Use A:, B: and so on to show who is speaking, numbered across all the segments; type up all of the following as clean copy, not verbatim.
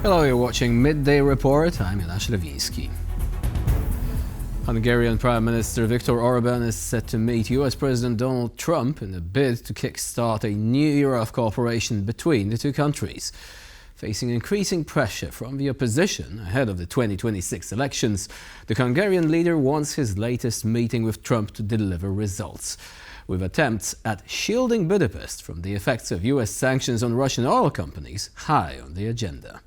A: Hello, you're watching Midday Report. I'm Jonasz Lewiński. Hungarian Prime Minister Viktor Orban is set to meet US President Donald Trump in a bid to kickstart a new era of cooperation between the two countries. Facing increasing pressure from the opposition ahead of the 2026 elections, the Hungarian leader wants his latest meeting with Trump to deliver results, with attempts at shielding Budapest from the effects of US sanctions on Russian oil companies high on the agenda.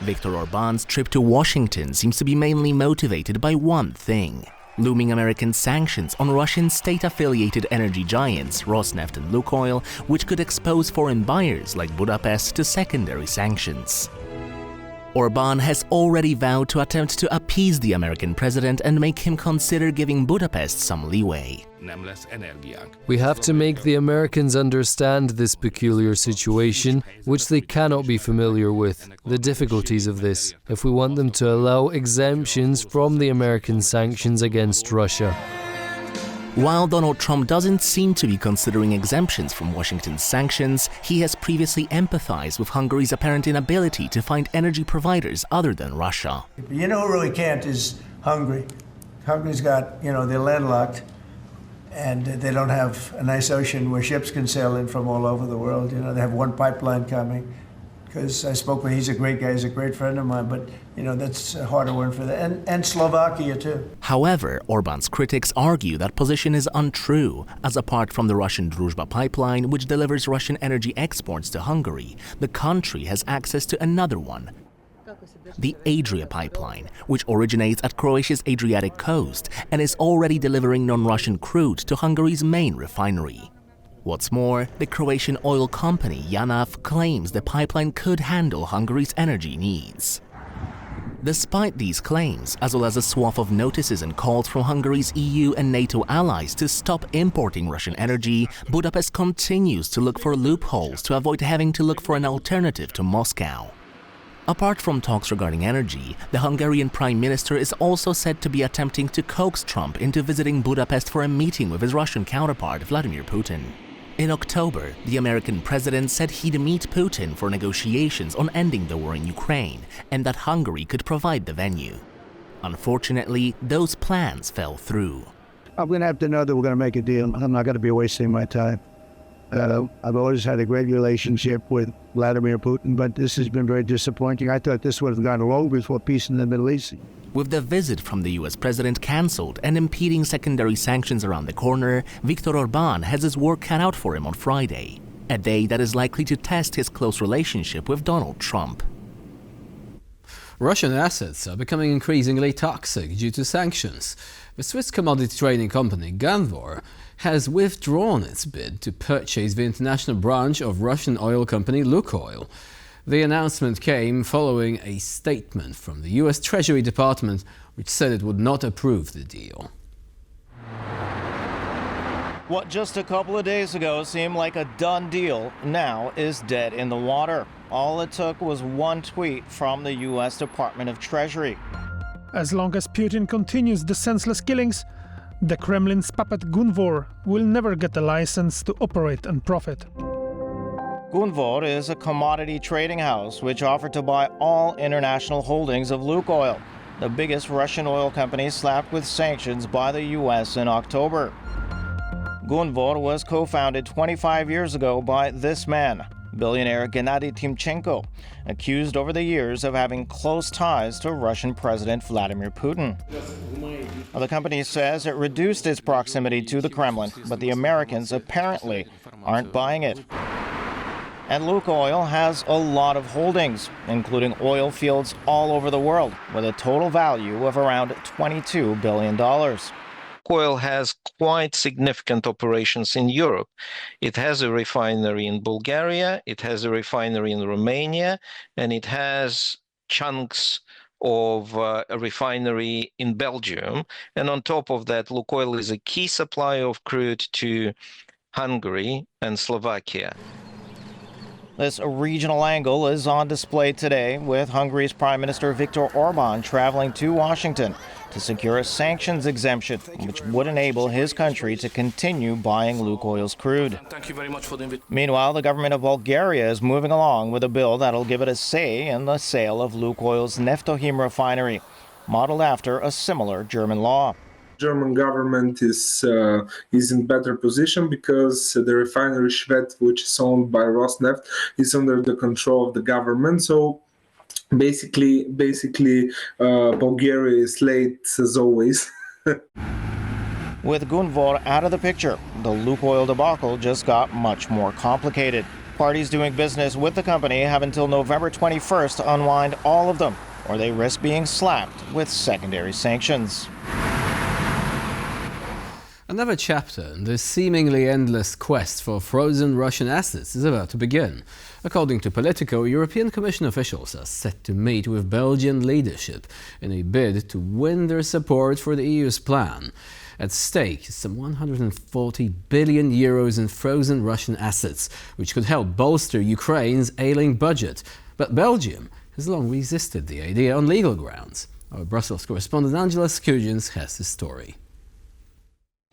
B: Viktor Orban's trip to Washington seems to be mainly motivated by one thing: looming American sanctions on Russian state-affiliated energy giants Rosneft and Lukoil, which could expose foreign buyers like Budapest to secondary sanctions. Orban has already vowed to attempt to appease the American president and make him consider giving Budapest some leeway.
C: We have to make the Americans understand this peculiar situation, which they cannot be familiar with, the difficulties of this, if we want them to allow exemptions from the American sanctions against Russia.
B: While Donald Trump doesn't seem to be considering exemptions from Washington's sanctions, he has previously empathized with Hungary's apparent inability to find energy providers other than Russia.
D: You know who really can't is Hungary. Hungary's got, they're landlocked, and they don't have a nice ocean where ships can sail in from all over the world. They have one pipeline coming. Because I spoke with, he's a great guy, he's a great friend of mine, but that's a harder one for them. And Slovakia too.
B: However, Orban's critics argue that position is untrue, as apart from the Russian Druzhba pipeline, which delivers Russian energy exports to Hungary, the country has access to another one, the Adria pipeline, which originates at Croatia's Adriatic coast and is already delivering non-Russian crude to Hungary's main refinery. What's more, the Croatian oil company JANAF claims the pipeline could handle Hungary's energy needs. Despite these claims, as well as a swath of notices and calls from Hungary's EU and NATO allies to stop importing Russian energy, Budapest continues to look for loopholes to avoid having to look for an alternative to Moscow. Apart from talks regarding energy, the Hungarian Prime Minister is also said to be attempting to coax Trump into visiting Budapest for a meeting with his Russian counterpart, Vladimir Putin. In October, the American president said he'd meet Putin for negotiations on ending the war in Ukraine and that Hungary could provide the venue. Unfortunately, those plans fell through.
E: I'm going to have to know that we're going to make a deal. I'm not going to be wasting my time. I've always had a great relationship with Vladimir Putin, but this has been very disappointing. I thought this would have gone long before peace in the Middle East.
B: With the visit from the US president cancelled and impeding secondary sanctions around the corner, Viktor Orban has his work cut out for him on Friday, a day that is likely to test his close relationship with Donald Trump.
A: Russian assets are becoming increasingly toxic due to sanctions. The Swiss commodity trading company Gunvor has withdrawn its bid to purchase the international branch of Russian oil company Lukoil. The announcement came following a statement from the US Treasury Department, which said it would not approve the deal.
F: What just a couple of days ago seemed like a done deal now is dead in the water. All it took was one tweet from the US Department of Treasury.
G: As long as Putin continues the senseless killings, the Kremlin's puppet Gunvor will never get a license to operate and profit.
F: Gunvor is a commodity trading house which offered to buy all international holdings of Lukoil, the biggest Russian oil company slapped with sanctions by the US in October. Gunvor was co-founded 25 years ago by this man, billionaire Gennady Timchenko, accused over the years of having close ties to Russian President Vladimir Putin. The company says it reduced its proximity to the Kremlin, but the Americans apparently aren't buying it. And Lukoil has a lot of holdings, including oil fields all over the world, with a total value of around $22 billion.
H: Lukoil has quite significant operations in Europe. It has a refinery in Bulgaria, it has a refinery in Romania, and it has chunks of a refinery in Belgium. And on top of that, Lukoil is a key supplier of crude to Hungary and Slovakia.
F: This regional angle is on display today, with Hungary's Prime Minister Viktor Orban traveling to Washington to secure a sanctions exemption, which would enable his country to continue buying Lukoil's crude.
I: Thank you very much for the invitation.
F: Meanwhile, the government of Bulgaria is moving along with a bill that'll give it a say in the sale of Lukoil's Neftochim refinery, modeled after a similar German law.
J: German government is in better position because the refinery Schwedt, which is owned by Rosneft, is under the control of the government. So basically, Bulgaria is late as always.
F: With Gunvor out of the picture, the Lukoil debacle just got much more complicated. Parties doing business with the company have until November 21st to unwind all of them, or they risk being slapped with secondary sanctions.
A: Another chapter in the seemingly endless quest for frozen Russian assets is about to begin. According to Politico, European Commission officials are set to meet with Belgian leadership in a bid to win their support for the EU's plan. At stake is some 140 billion euros in frozen Russian assets, which could help bolster Ukraine's ailing budget. But Belgium has long resisted the idea on legal grounds. Our Brussels correspondent Angela Skujins has the story.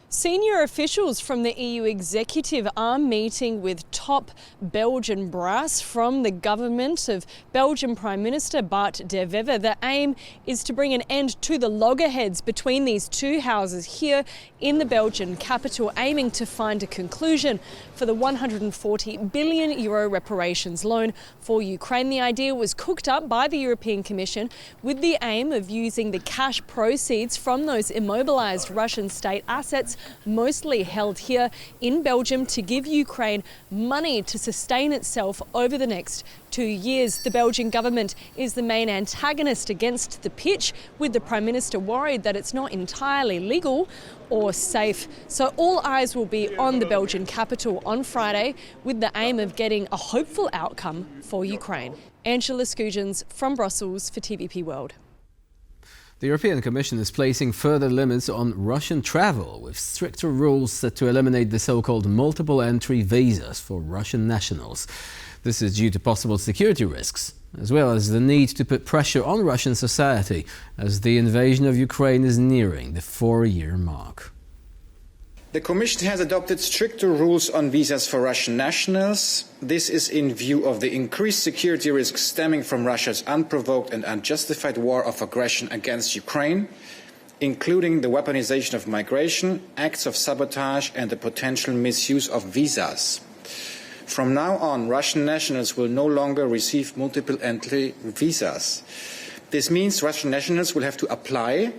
K: Senior officials from the EU executive are meeting with top Belgian brass from the government of Belgian Prime Minister Bart De Wever. The aim is to bring an end to the loggerheads between these two houses here in the Belgian capital, aiming to find a conclusion for the 140 billion euro reparations loan for Ukraine. The idea was cooked up by the European Commission with the aim of using the cash proceeds from those immobilized Russian state assets, mostly held here in Belgium, to give Ukraine money to sustain itself over the next 2 years. The Belgian government is the main antagonist against the pitch, with the Prime Minister worried that it's not entirely legal or safe. So all eyes will be on the Belgian capital on Friday, with the aim of getting a hopeful outcome for Ukraine. Angela Skujins from Brussels for TVP World.
A: The European Commission is placing further limits on Russian travel, with stricter rules set to eliminate the so-called multiple entry visas for Russian nationals. This is due to possible security risks, as well as the need to put pressure on Russian society as the invasion of Ukraine is nearing the 4-year mark.
L: The Commission has adopted stricter rules on visas for Russian nationals. This is in view of the increased security risks stemming from Russia's unprovoked and unjustified war of aggression against Ukraine, including the weaponization of migration, acts of sabotage and the potential misuse of visas. From now on, Russian nationals will no longer receive multiple entry visas. This means Russian nationals will have to apply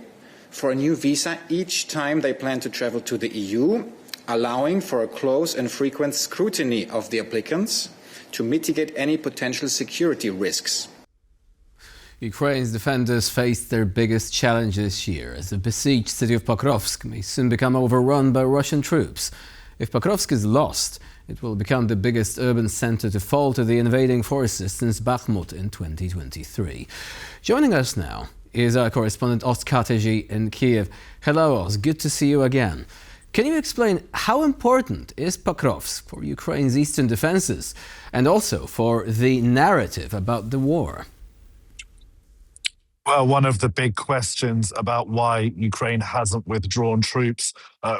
L: for a new visa each time they plan to travel to the EU, allowing for a close and frequent scrutiny of the applicants to mitigate any potential security risks.
A: Ukraine's defenders faced their biggest challenge this year, as the besieged city of Pokrovsk may soon become overrun by Russian troops. If Pokrovsk is lost, it will become the biggest urban center to fall to the invading forces since Bakhmut in 2023. Joining us now is our correspondent Oskar Teji in Kiev. Hello, Os. Good to see you again. Can you explain how important is Pokrovsk for Ukraine's eastern defenses and also for the narrative about the war?
M: Well, one of the big questions about why Ukraine hasn't withdrawn troops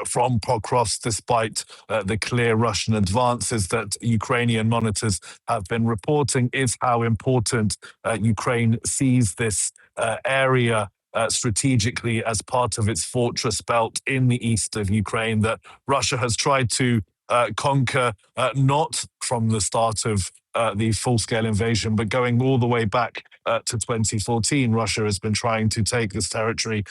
M: from Pokrovsk, despite the clear Russian advances that Ukrainian monitors have been reporting, is how important Ukraine sees this area strategically as part of its fortress belt in the east of Ukraine that Russia has tried to conquer, not from the start of the full-scale invasion, but going all the way back to 2014. Russia has been trying to take this territory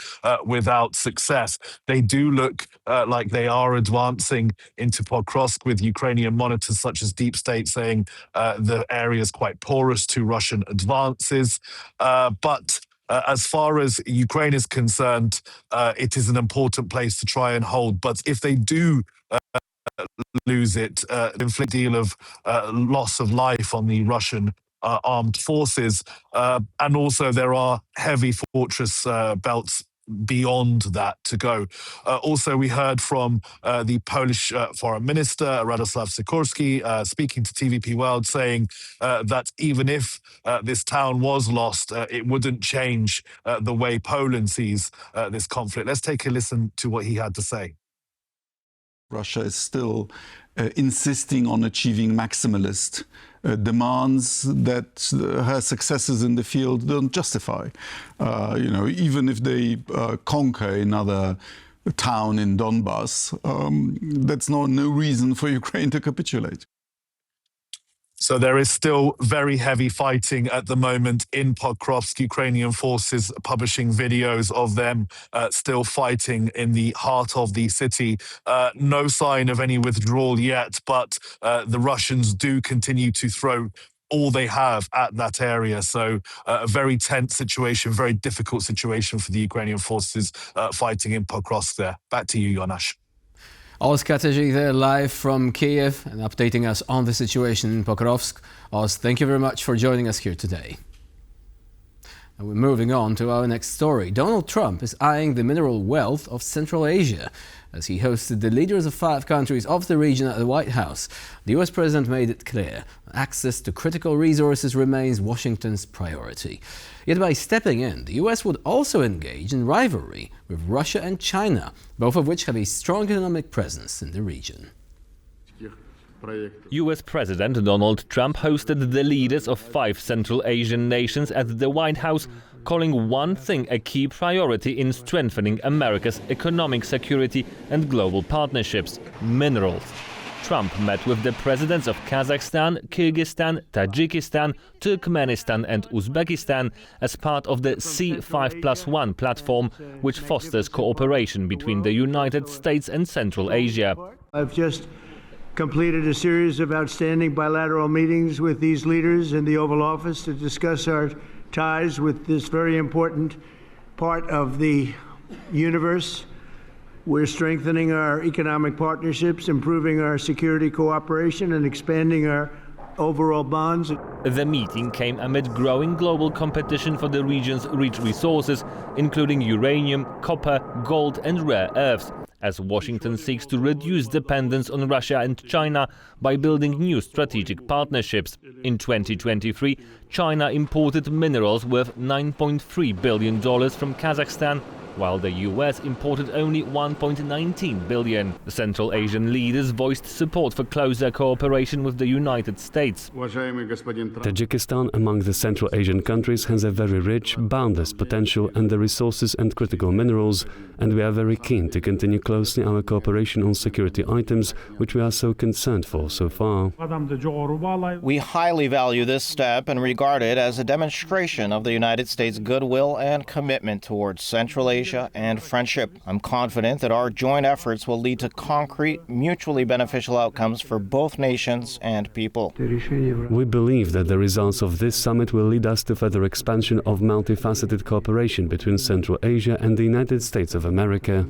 M: without success. They do look like they are advancing into Pokrovsk, with Ukrainian monitors such as Deep State saying the area is quite porous to Russian advances. But as far as Ukraine is concerned, it is an important place to try and hold. But if they do lose it, inflict a deal of loss of life on the Russian armed forces. And also there are heavy fortress belts beyond that to go. Also, we heard from the Polish Foreign Minister, Radosław Sikorski, speaking to TVP World, saying that even if this town was lost, it wouldn't change the way Poland sees this conflict. Let's take a listen to what he had to say.
I: Russia is still insisting on achieving maximalist demands that her successes in the field don't justify. Even if they conquer another town in Donbass, that's no reason for Ukraine to capitulate.
M: So there is still very heavy fighting at the moment in Pokrovsk. Ukrainian forces publishing videos of them still fighting in the heart of the city. No sign of any withdrawal yet, but the Russians do continue to throw all they have at that area. So a very tense situation, very difficult situation for the Ukrainian forces fighting in Pokrovsk there. Back to you, Jonas.
A: Oz Kateji there live from Kiev and updating us on the situation in Pokrovsk. Oz, thank you very much for joining us here today. And we're moving on to our next story. Donald Trump is eyeing the mineral wealth of Central Asia as he hosted the leaders of 5 countries of the region at the White House. The US president made it clear access to critical resources remains Washington's priority. Yet by stepping in, the US would also engage in rivalry with Russia and China, both of which have a strong economic presence in the region.
N: US President Donald Trump hosted the leaders of 5 Central Asian nations at the White House, calling one thing a key priority in strengthening America's economic security and global partnerships: minerals. Trump met with the presidents of Kazakhstan, Kyrgyzstan, Tajikistan, Turkmenistan and Uzbekistan as part of the C5+1 platform, which fosters cooperation between the United States and Central Asia.
D: I've just completed a series of outstanding bilateral meetings with these leaders in the Oval Office to discuss our ties with this very important part of the universe. We're strengthening our economic partnerships, improving our security cooperation, and expanding our overall bonds.
N: The meeting came amid growing global competition for the region's rich resources, including uranium, copper, gold and rare earths, as Washington seeks to reduce dependence on Russia and China by building new strategic partnerships. In 2023, China imported minerals worth $9.3 billion from Kazakhstan, while the US imported only $1.19 billion. The Central Asian leaders voiced support for closer cooperation with the United States.
O: Tajikistan, among the Central Asian countries, has a very rich, boundless potential and the resources and critical minerals, and we are very keen to continue closely our cooperation on security items, which we are so concerned for so far.
F: We highly value this step and regard it as a demonstration of the United States' goodwill and commitment towards Central Asia and friendship. I'm confident that our joint efforts will lead to concrete, mutually beneficial outcomes for both nations and people.
O: We believe that the results of this summit will lead us to further expansion of multifaceted cooperation between Central Asia and the United States of America.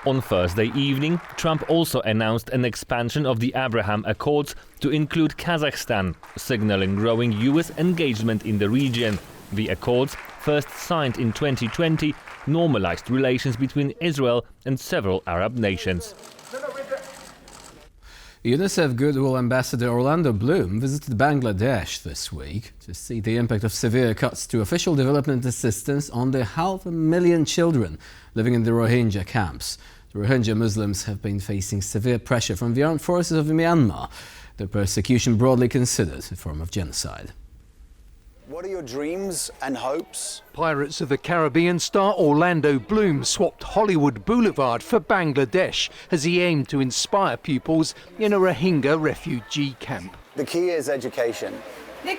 N: On Thursday evening, Trump also announced an expansion of the Abraham Accords to include Kazakhstan, signaling growing US engagement in the region. The accords, first signed in 2020, normalized relations between Israel and several Arab nations.
A: UNICEF Goodwill Ambassador Orlando Bloom visited Bangladesh this week to see the impact of severe cuts to official development assistance on the 500,000 children living in the Rohingya camps. The Rohingya Muslims have been facing severe pressure from the armed forces of Myanmar, their persecution broadly considered a form of genocide.
P: What are your dreams and hopes?
Q: Pirates of the Caribbean star Orlando Bloom swapped Hollywood Boulevard for Bangladesh as he aimed to inspire pupils in a Rohingya refugee camp.
P: The key is education. I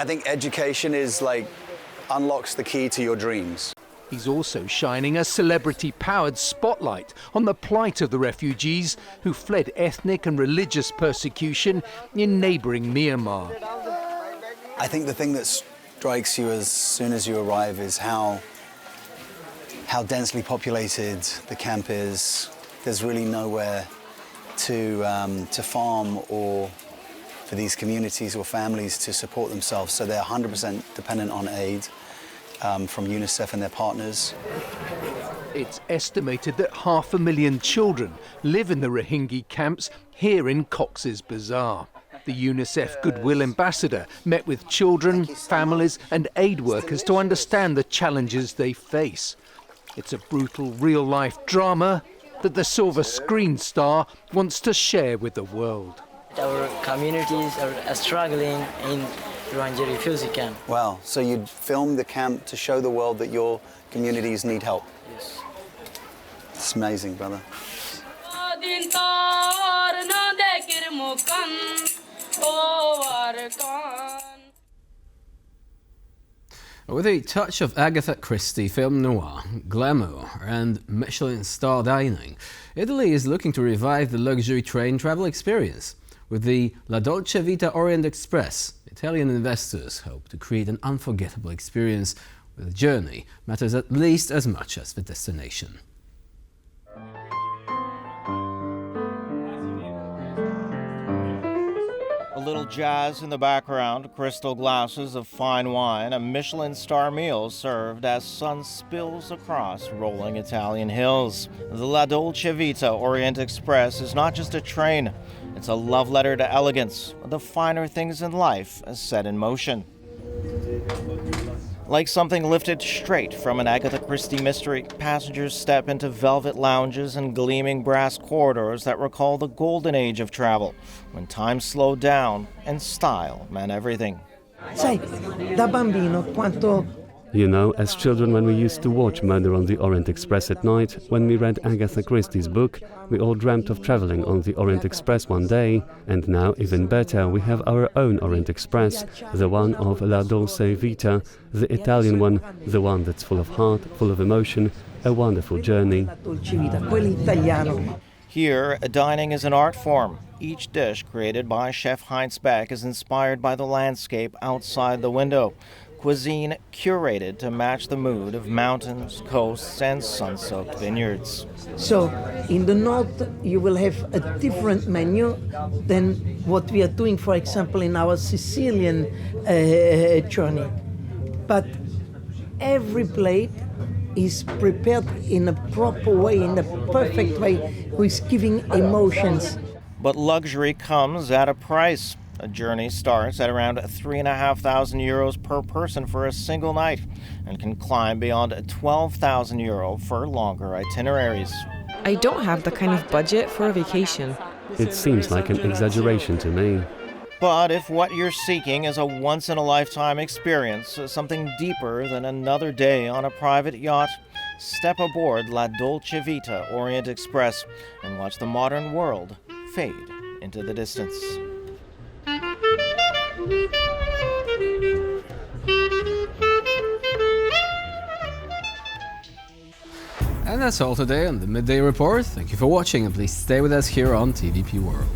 P: think education is unlocks the key to your dreams.
Q: He's also shining a celebrity-powered spotlight on the plight of the refugees who fled ethnic and religious persecution in neighbouring Myanmar.
P: I think the thing that strikes you as soon as you arrive is how densely populated the camp is. There's really nowhere to farm or these communities or families to support themselves. So they're 100% dependent on aid from UNICEF and their partners.
Q: It's estimated that 500,000 children live in the Rohingya camps here in Cox's Bazar. The UNICEF Goodwill Ambassador met with children, families and aid workers to understand the challenges they face. It's a brutal real-life drama that the silver screen star wants to share with the world.
R: Our communities are struggling in Rohingya refugee camp.
P: Wow, so you'd film the camp to show the world that your communities need help?
R: Yes.
P: It's amazing, brother.
A: With a touch of Agatha Christie film noir, glamour and Michelin-star dining, Italy is looking to revive the luxury train travel experience. With the La Dolce Vita Orient Express, Italian investors hope to create an unforgettable experience where the journey matters at least as much as the destination.
F: A little jazz in the background, crystal glasses of fine wine, a Michelin star meal served as sun spills across rolling Italian hills. The La Dolce Vita Orient Express is not just a train, it's a love letter to elegance, the finer things in life as set in motion. Like something lifted straight from an Agatha Christie mystery, passengers step into velvet lounges and gleaming brass corridors that recall the golden age of travel, when time slowed down and style meant everything.
S: Sai, da bambino quanto...
O: You know, as children, when we used to watch Murder on the Orient Express at night, when we read Agatha Christie's book, we all dreamt of traveling on the Orient Express one day, and now, even better, we have our own Orient Express, the one of La Dolce Vita, the Italian one, the one that's full of heart, full of emotion, a wonderful journey.
F: Here, dining is an art form. Each dish created by Chef Heinz Beck is inspired by the landscape outside the window. Cuisine curated to match the mood of mountains, coasts, and sun-soaked vineyards.
S: So, in the north, you will have a different menu than what we are doing, for example, in our Sicilian journey. But every plate is prepared in a proper way, in a perfect way, who is giving emotions.
F: But luxury comes at a price. A journey starts at around €3,500 per person for a single night and can climb beyond €12,000 for longer itineraries.
T: I don't have the kind of budget for a vacation.
O: It seems like an exaggeration to me.
F: But if what you're seeking is a once-in-a-lifetime experience, something deeper than another day on a private yacht, step aboard La Dolce Vita Orient Express and watch the modern world fade into the distance.
A: And that's all today on the Midday Report. Thank you for watching and please stay with us here on TVP World.